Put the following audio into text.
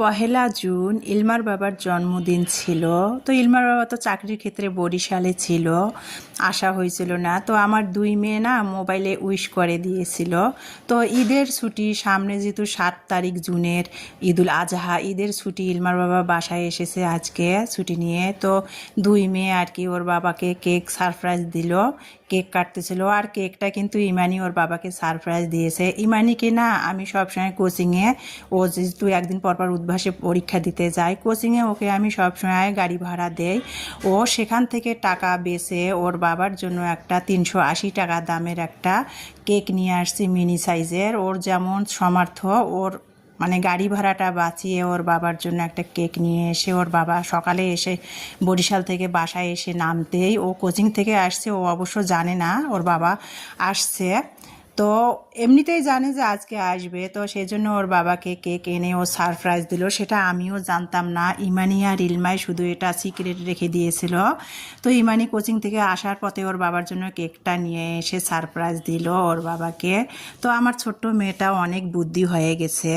পহেলা June ইলমার বাবার জন্মদিন ছিল। তো ইলমার বাবা তো চাকরির ক্ষেত্রে বরিশালে ছিল, আসা হয়েছিল না। তো আমার দুই মেয়ে না মোবাইলে উইশ করে দিয়েছিল। তো ঈদের ছুটি সামনে, যেহেতু 7 তারিখ জুনের ঈদুল আজহা, ঈদের ছুটি ইলমার বাবা বাসায় এসেছে আজকে ছুটি নিয়ে। তো দুই মেয়ে আর কি ওর বাবাকে কেক সারপ্রাইজ দিল, কেক কাটতেছিল। আর কেকটা কিন্তু ইমানি ওর বাবাকে সারপ্রাইজ দিয়েছে। ইমানিকে না আমি সবসময় কোচিংয়ে, ও যেহেতু একদিন পরপর উদ্ভাসে পরীক্ষা দিতে যায়, কোচিংয়ে ওকে আমি সবসময় গাড়ি ভাড়া দেই। ও সেখান থেকে টাকা বেচে ওর বাবার জন্য একটা 380 টাকা দামের একটা কেক নিয়ে আসছি, মিনি সাইজের। ওর যেমন সামর্থ্য, ওর মানে গাড়ি ভাড়াটা বাঁচিয়ে ওর বাবার জন্য একটা কেক নিয়ে এসে, ওর বাবা সকালে এসে বরিশাল থেকে বাসায় এসে নামতেই, ও কোচিং থেকে আসছে, ও অবশ্য জানে না ওর বাবা আসছে। তো এমনিতেই জানে যে আজকে আসবে, তো সেই জন্য ওর বাবাকে কেক এনে ও সারপ্রাইজ দিল। সেটা আমিও জানতাম না, ইমানি আর ইলমাই শুধু এটা সিক্রেট রেখে দিয়েছিল। তো ইমানি কোচিং থেকে আসার পথে ওর বাবার জন্য কেকটা নিয়ে এসে সারপ্রাইজ দিল ওর বাবাকে। তো আমার ছোট্ট মেয়েটাও অনেক বুদ্ধি হয়ে গেছে।